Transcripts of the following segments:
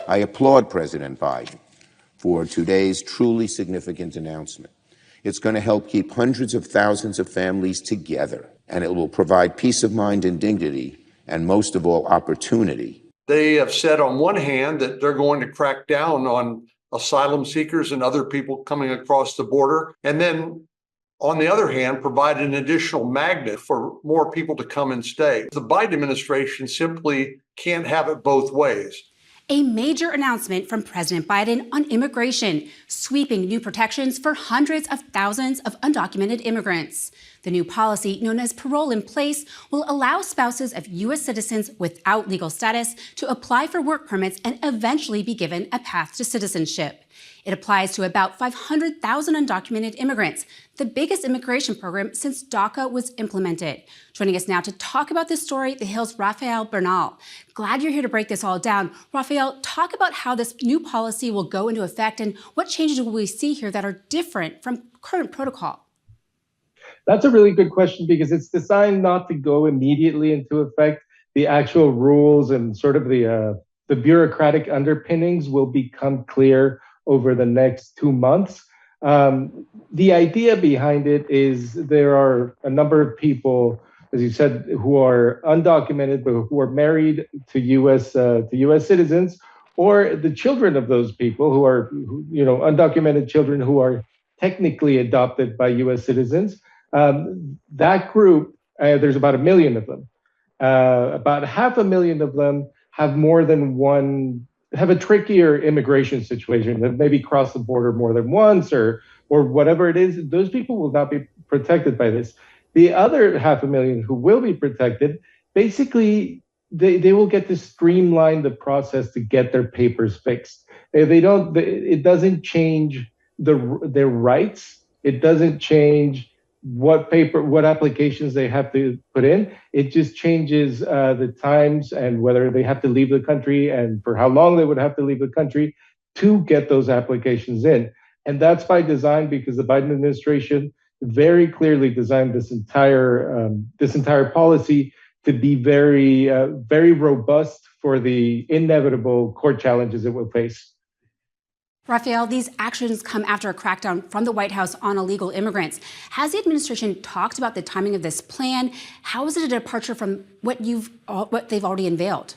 I applaud President Biden for today's truly significant announcement. It's going to help keep hundreds of thousands of families together, and it will provide peace of mind and dignity, and most of all, opportunity. They have said on one hand that they're going to crack down on asylum seekers and other people coming across the border, and then on the other hand, provide an additional magnet for more people to come and stay. The Biden administration simply can't have it both ways. A major announcement from President Biden on immigration, sweeping new protections for hundreds of thousands of undocumented immigrants. The new policy, known as Parole in Place, will allow spouses of U.S. citizens without legal status to apply for work permits and eventually be given a path to citizenship. It applies to about 500,000 undocumented immigrants, the biggest immigration program since DACA was implemented. Joining us now to talk about this story, the Hill's Rafael Bernal. Glad you're here to break this all down. Rafael, talk about how this new policy will go into effect and what changes will we see here that are different from current protocol? That's a really good question because it's designed not to go immediately into effect. The actual rules and sort of the bureaucratic underpinnings will become clear over the next 2 months. The idea behind it is there are a number of people, as you said, who are undocumented, but who are married to U.S. Citizens, or the children of those people who are, undocumented children who are technically adopted by U.S. citizens. That group, there's about 1 million of them. About 500,000 of them have more than one, have a trickier immigration situation, that maybe cross the border more than once or whatever it is. Those people will not be protected by this. The other 500,000 who will be protected, basically, they will get to streamline the process to get their papers fixed. It doesn't change their rights. It doesn't change what applications they have to put in. It just changes the times and whether they have to leave the country and for how long they would have to leave the country to get those applications in. And that's by design because the Biden administration very clearly designed this entire policy to be very, very robust for the inevitable court challenges it will face. Rafael, these actions come after a crackdown from the White House on illegal immigrants. Has the administration talked about the timing of this plan? How is it a departure from what they've already unveiled?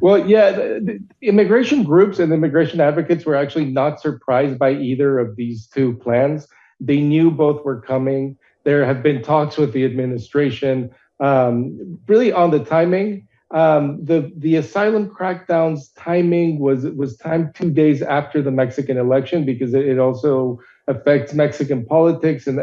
Well, yeah, the immigration groups and immigration advocates were actually not surprised by either of these two plans. They knew both were coming. There have been talks with the administration, really on the timing. The asylum crackdown's timing was timed 2 days after the Mexican election because it also affects Mexican politics, and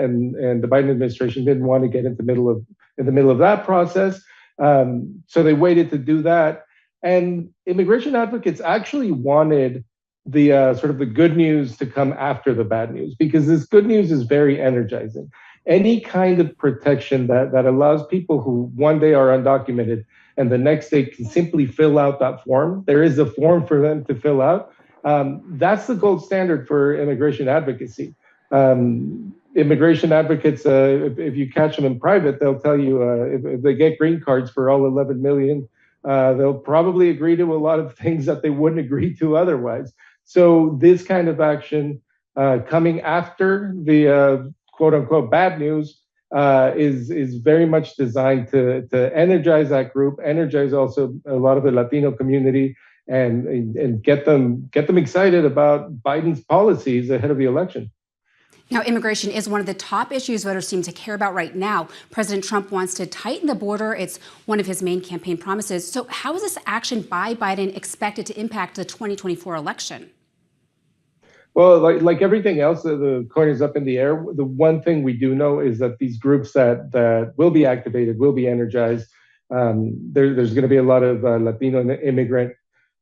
the Biden administration didn't want to get in the middle of that process, so they waited to do that. And immigration advocates actually wanted the sort of the good news to come after the bad news because this good news is very energizing. Any kind of protection that allows people who one day are undocumented and the next day can simply fill out that form. There is a form for them to fill out. That's the gold standard for immigration advocacy. Immigration advocates, if you catch them in private, they'll tell you if they get green cards for all 11 million, they'll probably agree to a lot of things that they wouldn't agree to otherwise. So this kind of action coming after the quote unquote bad news is very much designed to energize that group, energize also a lot of the Latino community, and get them excited about Biden's policies ahead of the election. Now, immigration is one of the top issues voters seem to care about right now. President Trump wants to tighten the border. It's one of his main campaign promises. So how is this action by Biden expected to impact the 2024 election? Well, like everything else, the coin is up in the air. The one thing we do know is that these groups that will be activated, will be energized. There's going to be a lot of Latino immigrant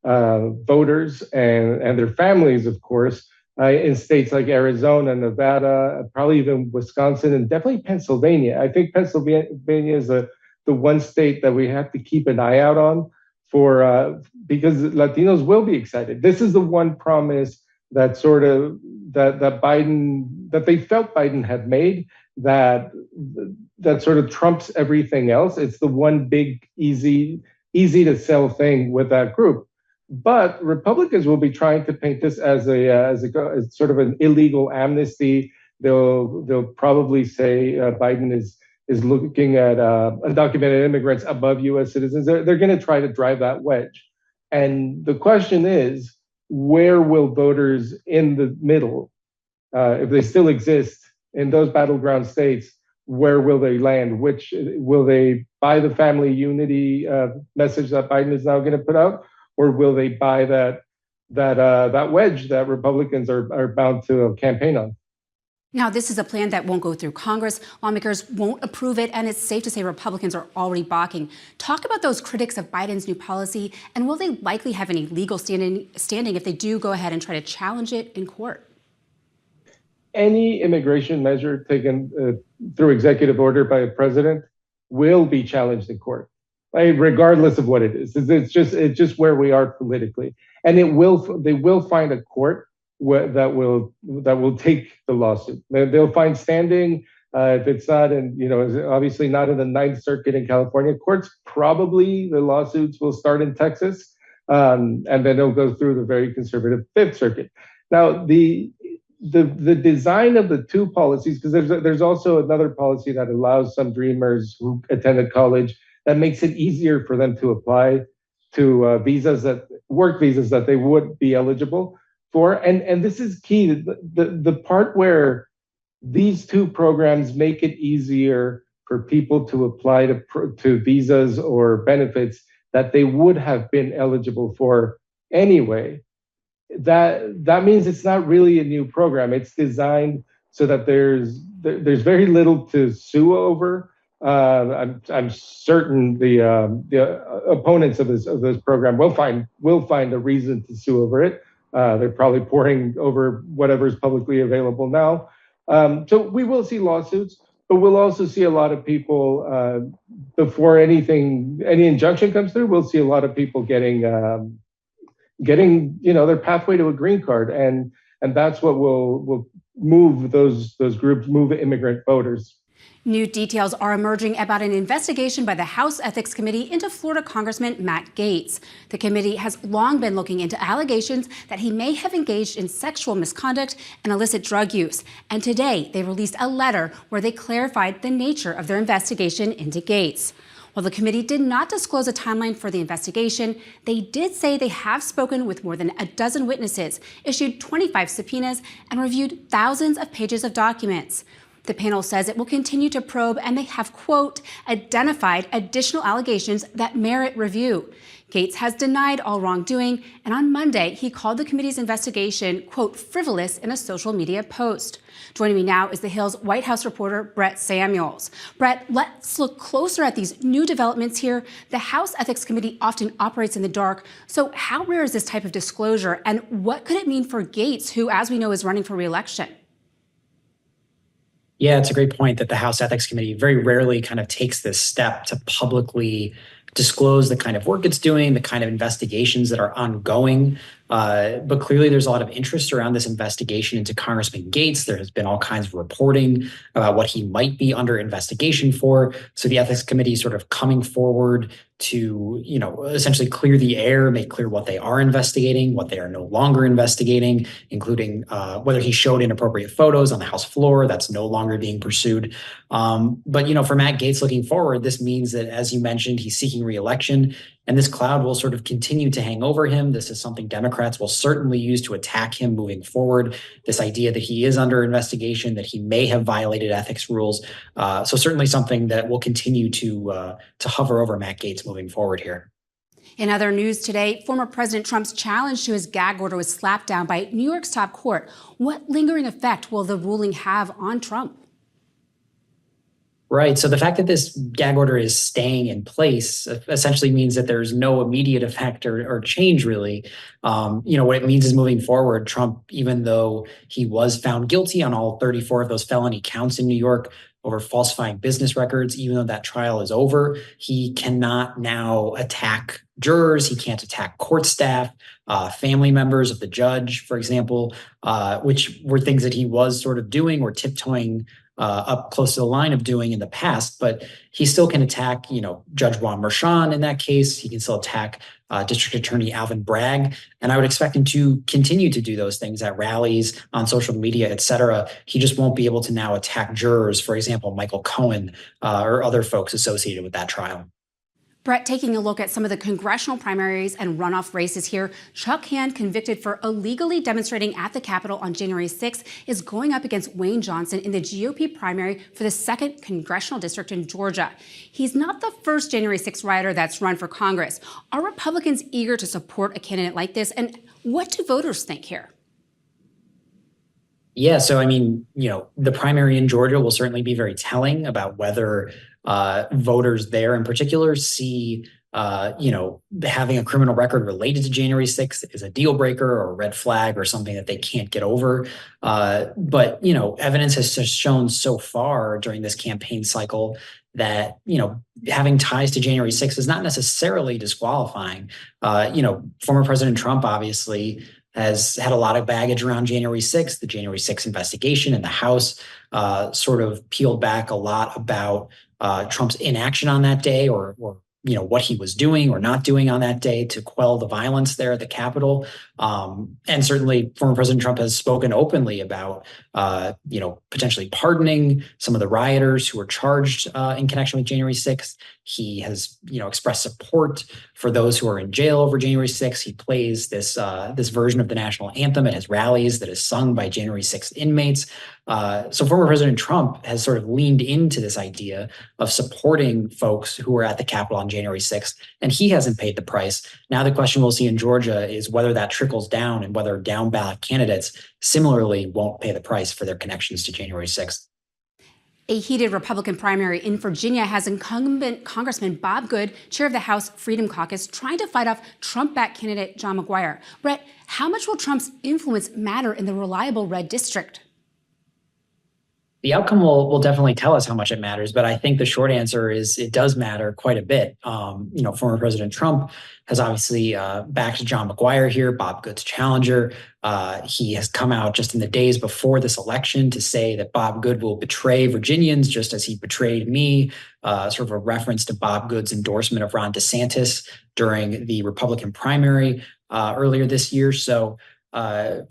voters and their families, of course, in states like Arizona, Nevada, probably even Wisconsin, and definitely Pennsylvania. I think Pennsylvania is the one state that we have to keep an eye out on because Latinos will be excited. This is the one promise that they felt Biden had made that sort of trumps everything else. It's the one big, easy to sell thing with that group. But Republicans will be trying to paint this as as sort of an illegal amnesty. They'll probably say Biden is looking at undocumented immigrants above U.S. citizens. They're going to try to drive that wedge. And the question is, where will voters in the middle, if they still exist in those battleground states, where will they land? Which will they buy the family unity message that Biden is now going to put out, or will they buy that wedge that Republicans are bound to campaign on? Now, this is a plan that won't go through Congress. Lawmakers won't approve it, and it's safe to say Republicans are already balking. Talk about those critics of Biden's new policy, and will they likely have any legal standing if they do go ahead and try to challenge it in court? Any immigration measure taken through executive order by a president will be challenged in court, right? Regardless of what it is. It's just where we are politically, and they will find a court that will take the lawsuit. They'll find standing. If it's not obviously not in the Ninth Circuit in California courts, probably the lawsuits will start in Texas, and then they'll go through the very conservative Fifth Circuit. Now, the design of the two policies, because there's also another policy that allows some dreamers who attended college, that makes it easier for them to apply to work visas that they would be eligible for. And this is key. The part where these two programs make it easier for people to apply to visas or benefits that they would have been eligible for anyway, that means it's not really a new program. It's designed so that there's very little to sue over. I'm certain the opponents of this program will find a reason to sue over it. They're probably poring over whatever is publicly available now. So we will see lawsuits, but we'll also see a lot of people before any injunction comes through. We'll see a lot of people getting their pathway to a green card, and that's what will move those groups, move immigrant voters. New details are emerging about an investigation by the House Ethics Committee into Florida Congressman Matt Gaetz. The committee has long been looking into allegations that he may have engaged in sexual misconduct and illicit drug use. And today, they released a letter where they clarified the nature of their investigation into Gaetz. While the committee did not disclose a timeline for the investigation, they did say they have spoken with more than a dozen witnesses, issued 25 subpoenas, and reviewed thousands of pages of documents. The panel says it will continue to probe, and they have, quote, identified additional allegations that merit review. Gaetz has denied all wrongdoing, and on Monday, he called the committee's investigation, quote, frivolous in a social media post. Joining me now is The Hill's White House reporter, Brett Samuels. Brett, let's look closer at these new developments here. The House Ethics Committee often operates in the dark, so how rare is this type of disclosure, and what could it mean for Gaetz, who, as we know, is running for re-election? Yeah, it's a great point that the House Ethics Committee very rarely kind of takes this step to publicly disclose the kind of work it's doing, the kind of investigations that are ongoing. But clearly there's a lot of interest around this investigation into Congressman Gaetz. There has been all kinds of reporting about what he might be under investigation for. So the Ethics Committee is sort of coming forward to, essentially clear the air, make clear what they are investigating, what they are no longer investigating, including whether he showed inappropriate photos on the House floor. That's no longer being pursued. But for Matt Gaetz looking forward, this means that, as you mentioned, he's seeking re-election. And this cloud will sort of continue to hang over him. This is something Democrats will certainly use to attack him moving forward. This idea that he is under investigation, that he may have violated ethics rules. So certainly something that will continue to hover over Matt Gaetz moving forward here. In other news today, former President Trump's challenge to his gag order was slapped down by New York's top court. What lingering effect will the ruling have on Trump? Right. So the fact that this gag order is staying in place essentially means that there's no immediate effect or change, really. What it means is moving forward, Trump, even though he was found guilty on all 34 of those felony counts in New York over falsifying business records, even though that trial is over, he cannot now attack jurors. He can't attack court staff, family members of the judge, for example, which were things that he was sort of doing or tiptoeing up close to the line of doing in the past, but he still can attack, Judge Juan Merchan in that case. He can still attack District Attorney Alvin Bragg. And I would expect him to continue to do those things at rallies, on social media, et cetera. He just won't be able to now attack jurors, for example, Michael Cohen or other folks associated with that trial. Brett, taking a look at some of the congressional primaries and runoff races here, Chuck Hand, convicted for illegally demonstrating at the Capitol on January 6th, is going up against Wayne Johnson in the GOP primary for the 2nd Congressional District in Georgia. He's not the first January 6th rioter that's run for Congress. Are Republicans eager to support a candidate like this? And what do voters think here? Yeah, so the primary in Georgia will certainly be very telling about whether voters there in particular see, having a criminal record related to January 6th is a deal breaker or a red flag or something that they can't get over. But evidence has just shown so far during this campaign cycle that, having ties to January 6th is not necessarily disqualifying. Former President Trump obviously has had a lot of baggage around January 6th. The January 6th investigation in the House sort of peeled back a lot about Trump's inaction on that day or what he was doing or not doing on that day to quell the violence there at the Capitol. And certainly former President Trump has spoken openly about, potentially pardoning some of the rioters who were charged in connection with January 6th. He has, expressed support for those who are in jail over January 6th. He plays this version of the national anthem at his rallies that is sung by January 6th inmates. So former President Trump has sort of leaned into this idea of supporting folks who were at the Capitol on January 6th, and he hasn't paid the price. Now the question we'll see in Georgia is whether that trickles down and whether down ballot candidates similarly won't pay the price for their connections to January 6th. A heated Republican primary in Virginia has incumbent Congressman Bob Good, chair of the House Freedom Caucus, trying to fight off Trump-backed candidate John McGuire. Brett, how much will Trump's influence matter in the reliable red district? The outcome will definitely tell us how much it matters, but I think the short answer is it does matter quite a bit. Former President Trump has obviously backed John McGuire here, Bob Good's challenger. He has come out just in the days before this election to say that Bob Good will betray Virginians just as he betrayed me, sort of a reference to Bob Good's endorsement of Ron DeSantis during the Republican primary earlier this year. So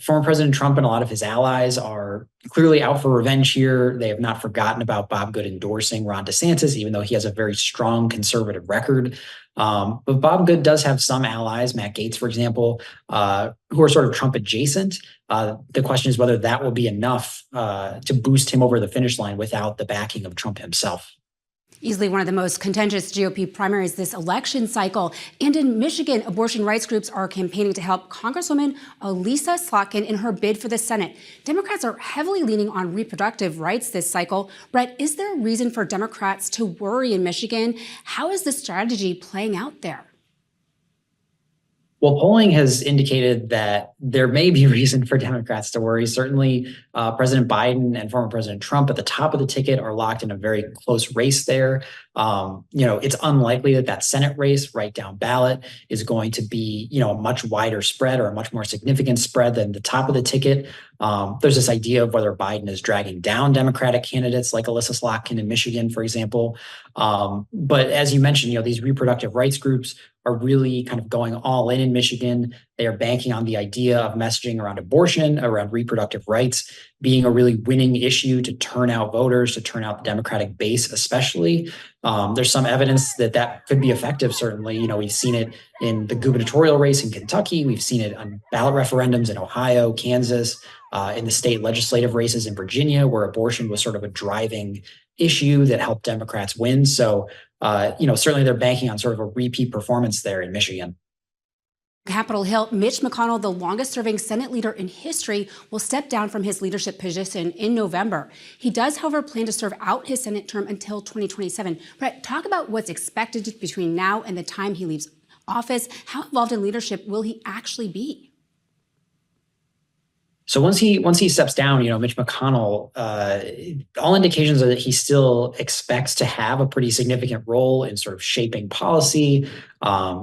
former President Trump and a lot of his allies are clearly out for revenge here. They have not forgotten about Bob Good endorsing Ron DeSantis, even though he has a very strong conservative record. But Bob Good does have some allies, Matt Gaetz, for example, who are sort of Trump adjacent. The question is whether that will be enough to boost him over the finish line without the backing of Trump himself. Easily one of the most contentious GOP primaries this election cycle. And in Michigan, abortion rights groups are campaigning to help Congresswoman Elisa Slotkin in her bid for the Senate. Democrats are heavily leaning on reproductive rights this cycle. Brett, is there a reason for Democrats to worry in Michigan? How is the strategy playing out there? Well, polling has indicated that there may be reason for Democrats to worry. Certainly, President Biden and former President Trump at the top of the ticket are locked in a very close race there. It's unlikely that Senate race right down ballot is going to be, a much wider spread or a much more significant spread than the top of the ticket. There's this idea of whether Biden is dragging down Democratic candidates like Elissa Slotkin in Michigan, for example. But as you mentioned, these reproductive rights groups are really kind of going all in Michigan. They are banking on the idea of messaging around abortion, around reproductive rights, being a really winning issue to turn out voters, to turn out the Democratic base, especially. There's some evidence that could be effective, certainly. We've seen it in the gubernatorial race in Kentucky. We've seen it on ballot referendums in Ohio, Kansas, in the state legislative races in Virginia, where abortion was sort of a driving issue that helped Democrats win. So, certainly they're banking on sort of a repeat performance there in Michigan. Capitol Hill, Mitch McConnell, the longest-serving Senate leader in history, will step down from his leadership position in November. He does, however, plan to serve out his Senate term until 2027. Brett, talk about what's expected between now and the time he leaves office. How involved in leadership will he actually be? So once he steps down, Mitch McConnell, all indications are that he still expects to have a pretty significant role in sort of shaping policy,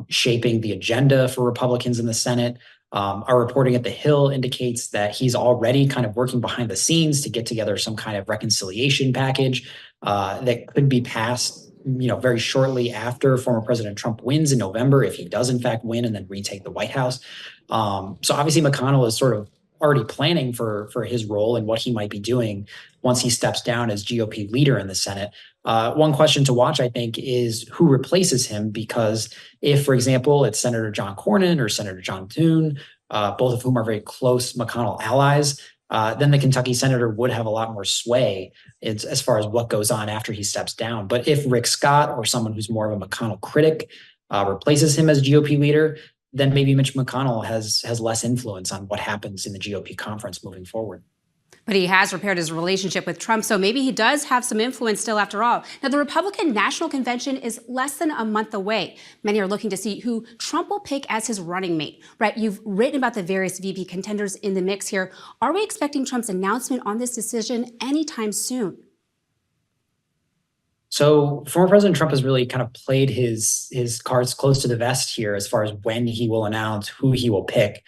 shaping the agenda for Republicans in the Senate. Our reporting at The Hill indicates that he's already kind of working behind the scenes to get together some kind of reconciliation package that could be passed very shortly after former President Trump wins in November, if he does in fact win and then retake the White House. So obviously McConnell is sort of already planning for his role and what he might be doing once he steps down as GOP leader in the Senate. One question to watch, I think, is who replaces him, because if, for example, it's Senator John Cornyn or Senator John Thune, both of whom are very close McConnell allies, then the Kentucky senator would have a lot more sway as far as what goes on after he steps down. But if Rick Scott or someone who's more of a McConnell critic replaces him as GOP leader, then maybe Mitch McConnell has less influence on what happens in the GOP conference moving forward. But he has repaired his relationship with Trump, so maybe he does have some influence still after all. Now, the Republican National Convention is less than a month away. Many are looking to see who Trump will pick as his running mate. Brett, you've written about the various VP contenders in the mix here. Are we expecting Trump's announcement on this decision anytime soon? So former President Trump has really kind of played his cards close to the vest here as far as when he will announce who he will pick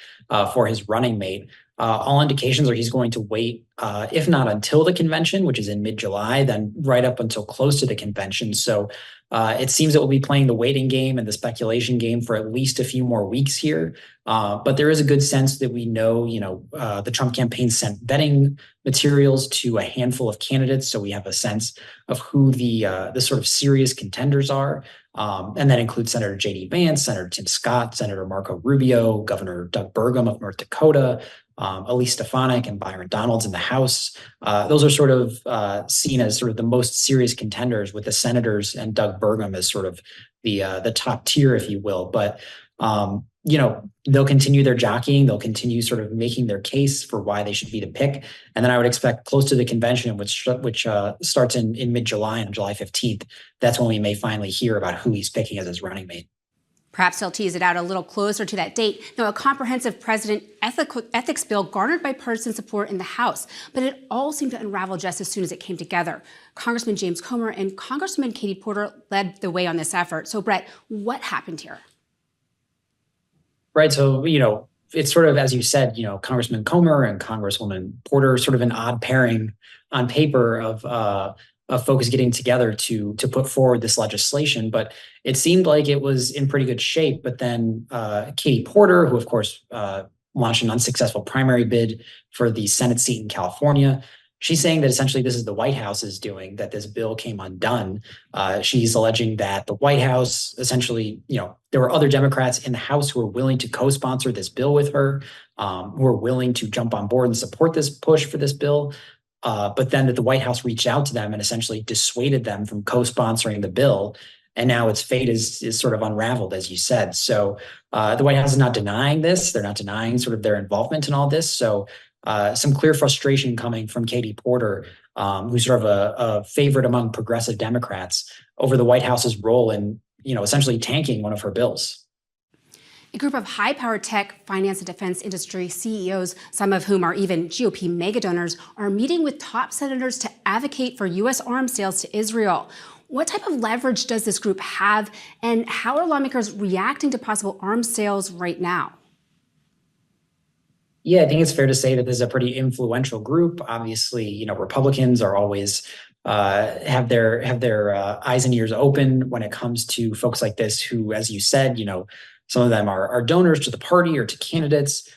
for his running mate. All indications are he's going to wait, if not until the convention, which is in mid-July, then right up until close to the convention. So it seems that we'll be playing the waiting game and the speculation game for at least a few more weeks here. But there is a good sense that we know, the Trump campaign sent vetting materials to a handful of candidates. So we have a sense of who the sort of serious contenders are. And that includes Senator J.D. Vance, Senator Tim Scott, Senator Marco Rubio, Governor Doug Burgum of North Dakota, Elise Stefanik and Byron Donalds in the House. Those are sort of seen as sort of the most serious contenders, with the senators and Doug Burgum as sort of the top tier, if you will. But they'll continue their jockeying. They'll continue sort of making their case for why they should be the pick. And then I would expect close to the convention, which starts in mid-July on July 15th, that's when we may finally hear about who he's picking as his running mate. Perhaps he'll tease it out a little closer to that date. Now, a comprehensive president ethics bill garnered bipartisan support in the House, but it all seemed to unravel just as soon as it came together. Congressman James Comer and Congresswoman Katie Porter led the way on this effort. So, Brett, what happened here? Right. So, it's sort of, as you said, Congressman Comer and Congresswoman Porter, sort of an odd pairing on paper of folks getting together to put forward this legislation. But it seemed like it was in pretty good shape. But then Katie Porter, who, of course, launched an unsuccessful primary bid for the Senate seat in California, she's saying that essentially this is the White House's doing, that this bill came undone. She's alleging that the White House essentially, there were other Democrats in the House who were willing to co-sponsor this bill with her, who were willing to jump on board and support this push for this bill. But then that the White House reached out to them and essentially dissuaded them from co-sponsoring the bill. And now its fate is sort of unraveled, as you said. So the White House is not denying this. They're not denying sort of their involvement in all this. So some clear frustration coming from Katie Porter, who's sort of a favorite among progressive Democrats, over the White House's role in, essentially tanking one of her bills. A group of high-powered tech, finance, and defense industry CEOs, some of whom are even GOP megadonors, are meeting with top senators to advocate for U.S. arms sales to Israel. What type of leverage does this group have, and how are lawmakers reacting to possible arms sales right now? Yeah, I think it's fair to say that this is a pretty influential group. Obviously, Republicans are always have their eyes and ears open when it comes to folks like this who, as you said, some of them are donors to the party or to candidates.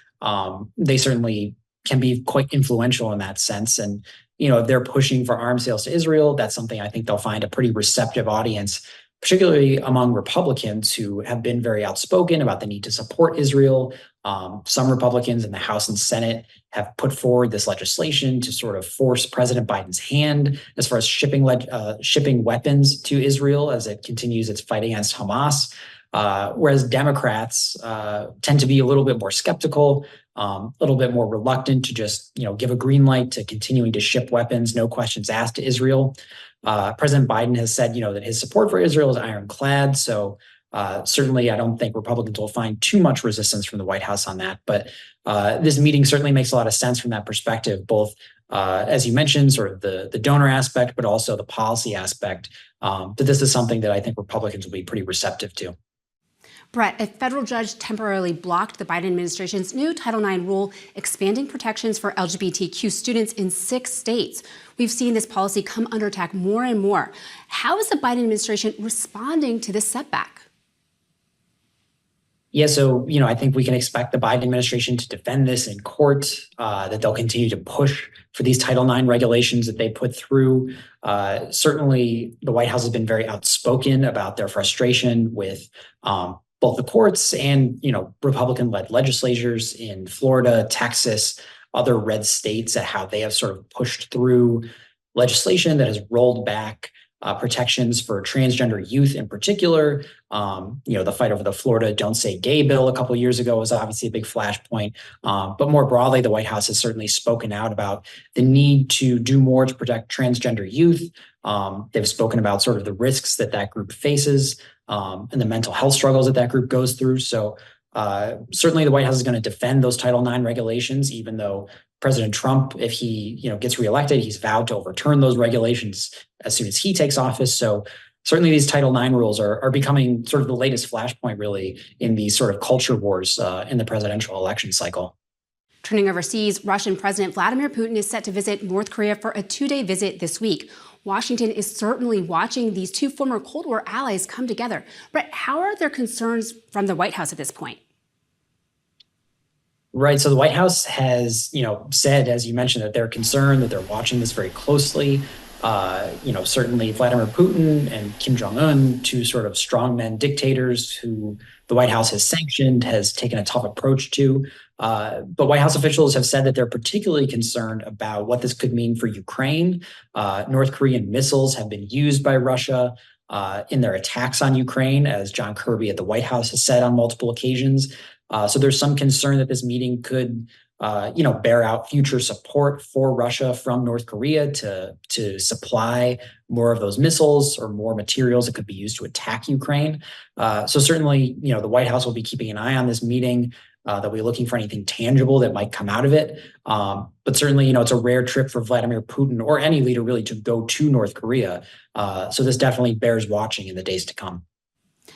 They certainly can be quite influential in that sense. And, if they're pushing for arms sales to Israel, that's something I think they'll find a pretty receptive audience, particularly among Republicans who have been very outspoken about the need to support Israel. Some Republicans in the House and Senate have put forward this legislation to sort of force President Biden's hand as far as shipping weapons to Israel as it continues its fight against Hamas. Whereas Democrats tend to be a little bit more skeptical, a little bit more reluctant to just, give a green light to continuing to ship weapons, no questions asked, to Israel. President Biden has said, that his support for Israel is ironclad. So certainly I don't think Republicans will find too much resistance from the White House on that. But this meeting certainly makes a lot of sense from that perspective, both, as you mentioned, sort of the donor aspect, but also the policy aspect, that this is something that I think Republicans will be pretty receptive to. Brett, a federal judge temporarily blocked the Biden administration's new Title IX rule expanding protections for LGBTQ students in 6 states. We've seen this policy come under attack more and more. How is the Biden administration responding to this setback? Yeah, so, I think we can expect the Biden administration to defend this in court, that they'll continue to push for these Title IX regulations that they put through. Certainly, the White House has been very outspoken about their frustration with both the courts and, Republican-led legislatures in Florida, Texas, other red states, at how they have sort of pushed through legislation that has rolled back protections for transgender youth in particular. The fight over the Florida Don't Say Gay bill a couple of years ago was obviously a big flashpoint. But more broadly, the White House has certainly spoken out about the need to do more to protect transgender youth. They've spoken about sort of the risks that group faces and the mental health struggles that group goes through. So certainly the White House is going to defend those Title IX regulations, even though President Trump, if he gets reelected, he's vowed to overturn those regulations as soon as he takes office. So certainly these Title IX rules are becoming sort of the latest flashpoint, really, in these sort of culture wars in the presidential election cycle. Turning overseas, Russian President Vladimir Putin is set to visit North Korea for a 2-day visit this week. Washington is certainly watching these two former Cold War allies come together. Brett, how are their concerns from the White House at this point? Right. So the White House has, said, as you mentioned, that they're concerned, that they're watching this very closely. Certainly Vladimir Putin and Kim Jong-un, two sort of strongmen dictators who the White House has sanctioned, has taken a tough approach to. But White House officials have said that they're particularly concerned about what this could mean for Ukraine. North Korean missiles have been used by Russia in their attacks on Ukraine, as John Kirby at the White House has said on multiple occasions. So there's some concern that this meeting could, bear out future support for Russia from North Korea to supply more of those missiles or more materials that could be used to attack Ukraine. So certainly, the White House will be keeping an eye on this meeting. They'll be looking for anything tangible that might come out of it. But certainly, it's a rare trip for Vladimir Putin or any leader really to go to North Korea. So this definitely bears watching in the days to come.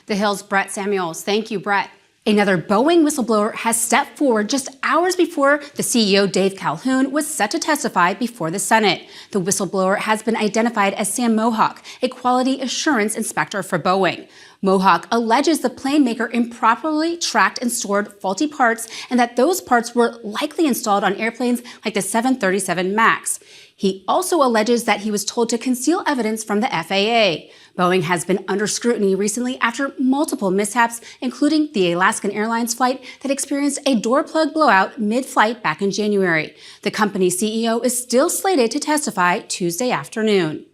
The Hill's Brett Samuels. Thank you, Brett. Another Boeing whistleblower has stepped forward just hours before the CEO, Dave Calhoun, was set to testify before the Senate. The whistleblower has been identified as Sam Mohawk, a quality assurance inspector for Boeing. Mohawk alleges the plane maker improperly tracked and stored faulty parts and that those parts were likely installed on airplanes like the 737 MAX. He also alleges that he was told to conceal evidence from the FAA. Boeing has been under scrutiny recently after multiple mishaps, including the Alaskan Airlines flight that experienced a door plug blowout mid-flight back in January. The company's CEO is still slated to testify Tuesday afternoon.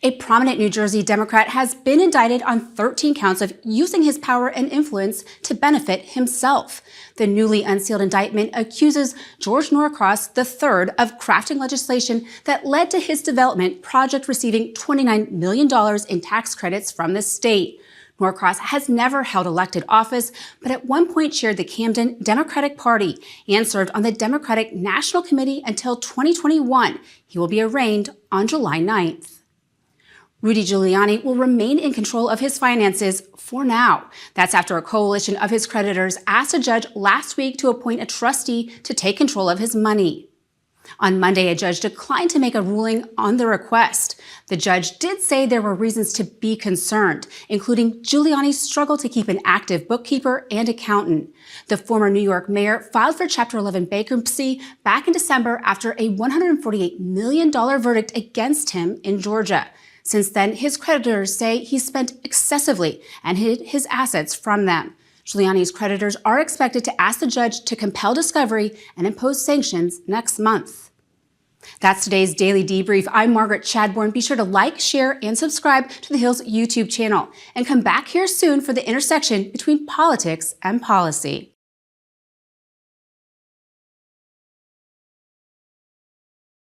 A prominent New Jersey Democrat has been indicted on 13 counts of using his power and influence to benefit himself. The newly unsealed indictment accuses George Norcross III of crafting legislation that led to his development project receiving $29 million in tax credits from the state. Norcross has never held elected office, but at one point chaired the Camden Democratic Party and served on the Democratic National Committee until 2021. He will be arraigned on July 9th. Rudy Giuliani will remain in control of his finances for now. That's after a coalition of his creditors asked a judge last week to appoint a trustee to take control of his money. On Monday, a judge declined to make a ruling on the request. The judge did say there were reasons to be concerned, including Giuliani's struggle to keep an active bookkeeper and accountant. The former New York mayor filed for Chapter 11 bankruptcy back in December after a $148 million verdict against him in Georgia. Since then, his creditors say he spent excessively and hid his assets from them. Giuliani's creditors are expected to ask the judge to compel discovery and impose sanctions next month. That's today's Daily Debrief. I'm Margaret Chadbourne. Be sure to like, share, and subscribe to The Hill's YouTube channel. And come back here soon for the intersection between politics and policy.